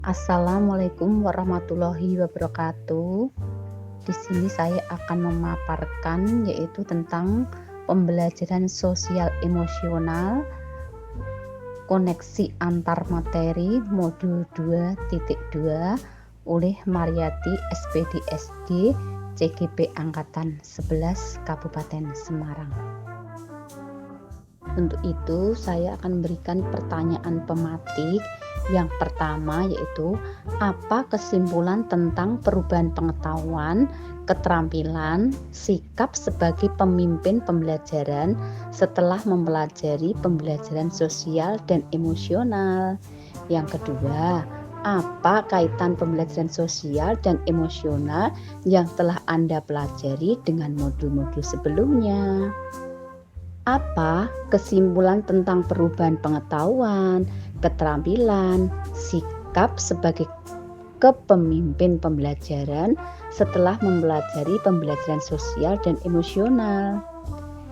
Assalamualaikum warahmatullahi wabarakatuh. Di sini saya akan memaparkan yaitu tentang pembelajaran sosial emosional, koneksi antar materi modul 2.2 oleh Mariati SPD SD CGP Angkatan 11 Kabupaten Semarang. Untuk itu saya akan memberikan pertanyaan pematik. Yang pertama yaitu apa kesimpulan tentang perubahan pengetahuan, keterampilan, sikap sebagai pemimpin pembelajaran setelah mempelajari pembelajaran sosial dan emosional. Yang kedua, apa kaitan pembelajaran sosial dan emosional yang telah Anda pelajari dengan modul-modul sebelumnya? Apa kesimpulan tentang perubahan pengetahuan, keterampilan, sikap sebagai kepemimpin pembelajaran setelah mempelajari pembelajaran sosial dan emosional?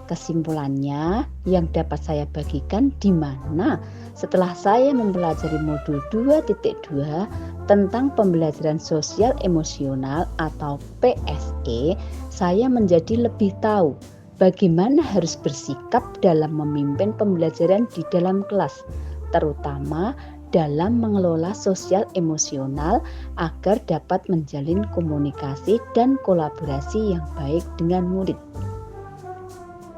Kesimpulannya yang dapat saya bagikan di mana setelah saya mempelajari modul 2.2 tentang pembelajaran sosial emosional atau PSE, saya menjadi lebih tahu bagaimana harus bersikap dalam memimpin pembelajaran di dalam kelas, terutama dalam mengelola sosial emosional agar dapat menjalin komunikasi dan kolaborasi yang baik dengan murid.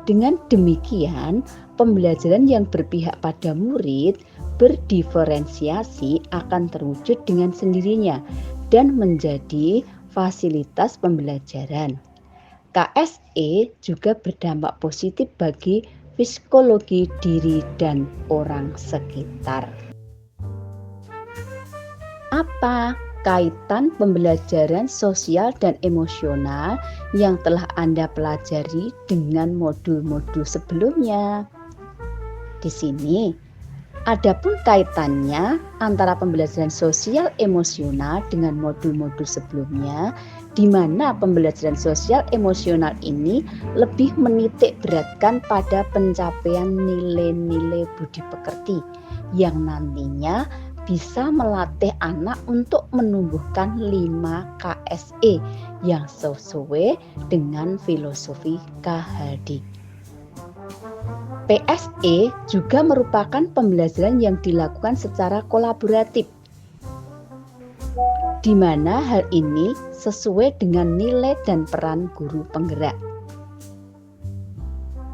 Dengan demikian, pembelajaran yang berpihak pada murid berdiferensiasi akan terwujud dengan sendirinya dan menjadi fasilitas pembelajaran. KSE juga berdampak positif bagi psikologi diri dan orang sekitar. Apa kaitan pembelajaran sosial dan emosional yang telah Anda pelajari dengan modul-modul sebelumnya? Di sini, adapun kaitannya antara pembelajaran sosial emosional dengan modul-modul sebelumnya, di mana pembelajaran sosial emosional ini lebih menitik beratkan pada pencapaian nilai-nilai budi pekerti yang nantinya bisa melatih anak untuk menumbuhkan 5 KSE yang sesuai dengan filosofi KHD. PSE juga merupakan pembelajaran yang dilakukan secara kolaboratif, di mana hal ini sesuai dengan nilai dan peran guru penggerak.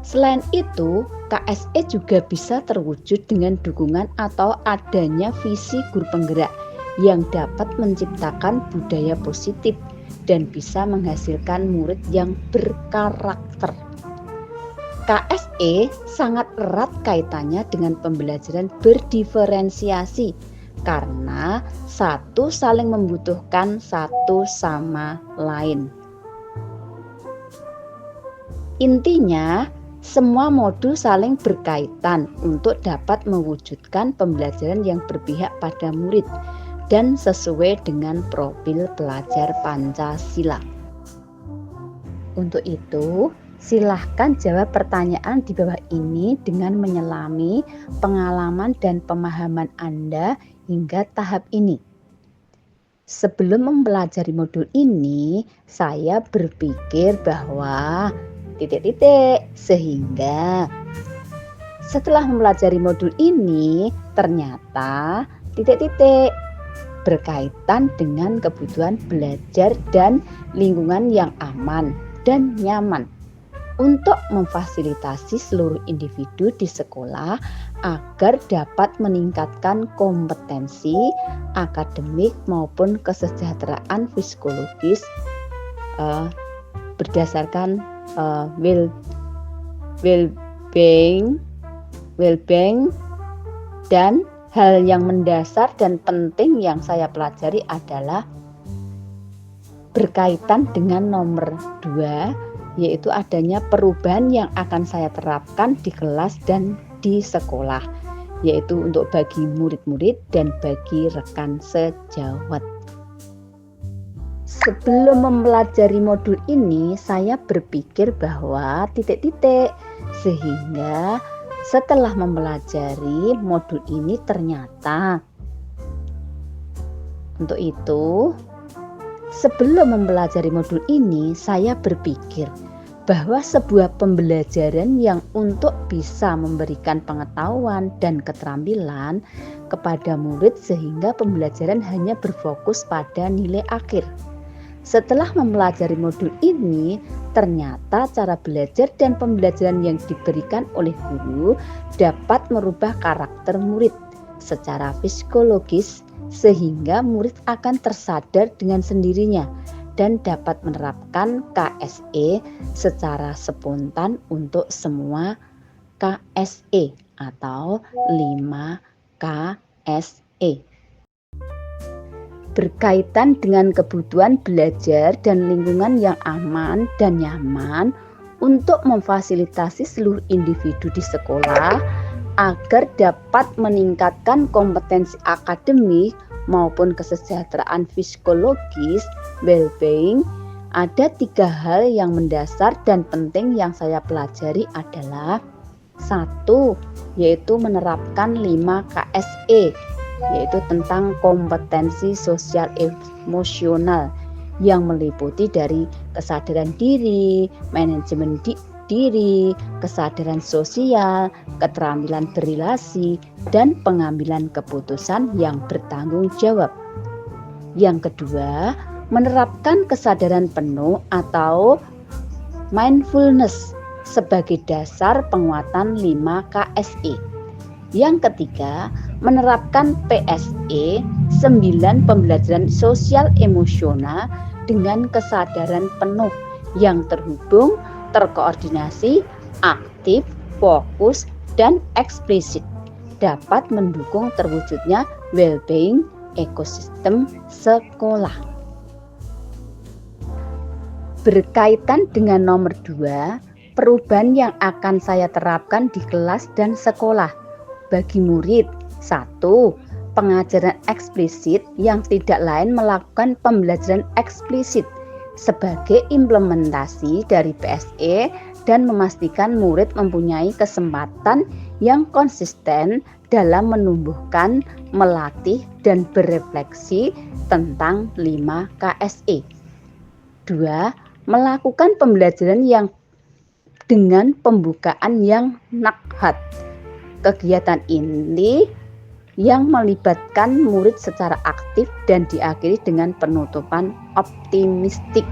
Selain itu, KSE juga bisa terwujud dengan dukungan atau adanya visi guru penggerak yang dapat menciptakan budaya positif dan bisa menghasilkan murid yang berkarakter. KSE sangat erat kaitannya dengan pembelajaran berdiferensiasi karena satu saling membutuhkan satu sama lain. Intinya, semua modul saling berkaitan untuk dapat mewujudkan pembelajaran yang berpihak pada murid dan sesuai dengan profil pelajar Pancasila. Untuk itu, silahkan jawab pertanyaan di bawah ini dengan menyelami pengalaman dan pemahaman Anda hingga tahap ini. Sebelum mempelajari modul ini, saya berpikir bahwa sehingga setelah mempelajari modul ini ternyata berkaitan dengan kebutuhan belajar dan lingkungan yang aman dan nyaman untuk memfasilitasi seluruh individu di sekolah agar dapat meningkatkan kompetensi akademik maupun kesejahteraan psikologis berdasarkan well-being dan hal yang mendasar dan penting yang saya pelajari adalah berkaitan dengan nomor 2, yaitu adanya perubahan yang akan saya terapkan di kelas dan di sekolah, yaitu untuk bagi murid-murid dan bagi rekan sejawat. Sebelum mempelajari modul ini, saya berpikir bahwa sehingga setelah mempelajari modul ini ternyata Untuk itu, sebelum mempelajari modul ini, saya berpikir bahwa sebuah pembelajaran yang untuk bisa memberikan pengetahuan dan keterampilan kepada murid sehingga pembelajaran hanya berfokus pada nilai akhir. Setelah mempelajari modul ini, ternyata cara belajar dan pembelajaran yang diberikan oleh guru dapat merubah karakter murid secara psikologis sehingga murid akan tersadar dengan sendirinya dan dapat menerapkan KSE secara spontan untuk semua KSE atau 5 KSE. Berkaitan dengan kebutuhan belajar dan lingkungan yang aman dan nyaman untuk memfasilitasi seluruh individu di sekolah agar dapat meningkatkan kompetensi akademik maupun kesejahteraan psikologis, well-being, ada 3 hal yang mendasar dan penting yang saya pelajari adalah 1. Yaitu menerapkan 5 KSE, yaitu tentang kompetensi sosial emosional yang meliputi dari kesadaran diri, manajemen diri, kesadaran sosial, keterampilan berrelasi, dan pengambilan keputusan yang bertanggung jawab. Yang kedua, menerapkan kesadaran penuh atau mindfulness sebagai dasar penguatan 5 KSE. Yang ketiga, menerapkan PSE 9 pembelajaran sosial emosional dengan kesadaran penuh yang terhubung, terkoordinasi, aktif, fokus, dan eksplisit dapat mendukung terwujudnya well-being ekosistem sekolah. Berkaitan dengan nomor 2, perubahan yang akan saya terapkan di kelas dan sekolah. Bagi murid, 1. Pengajaran eksplisit yang tidak lain melakukan pembelajaran eksplisit sebagai implementasi dari PSE dan memastikan murid mempunyai kesempatan yang konsisten dalam menumbuhkan, melatih, dan berefleksi tentang 5 KSE. 2. Melakukan pembelajaran yang dengan pembukaan yang nakhat. Kegiatan ini yang melibatkan murid secara aktif dan diakhiri dengan penutupan optimistik.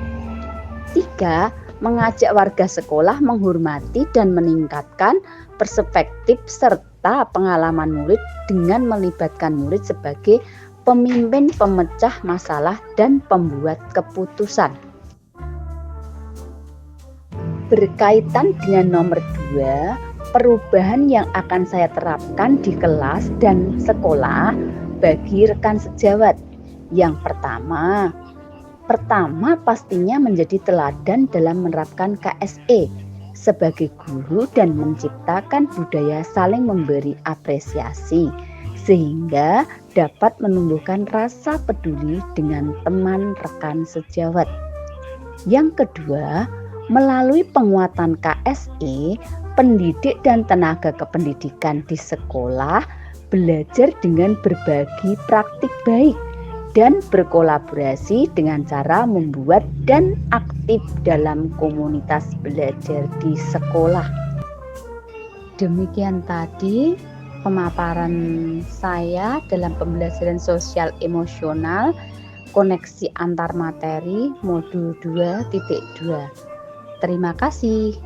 3. Mengajak warga sekolah menghormati dan meningkatkan perspektif serta pengalaman murid dengan melibatkan murid sebagai pemimpin pemecah masalah dan pembuat keputusan. Berkaitan dengan nomor 2, perubahan yang akan saya terapkan di kelas dan sekolah bagi rekan sejawat. Yang pertama pastinya menjadi teladan dalam menerapkan KSE sebagai guru dan menciptakan budaya saling memberi apresiasi sehingga dapat menumbuhkan rasa peduli dengan teman rekan sejawat. Yang kedua, melalui penguatan KSE, pendidik dan tenaga kependidikan di sekolah belajar dengan berbagi praktik baik dan berkolaborasi dengan cara membuat dan aktif dalam komunitas belajar di sekolah. Demikian tadi pemaparan saya dalam pembelajaran sosial emosional koneksi antar materi modul 2.2. Terima kasih.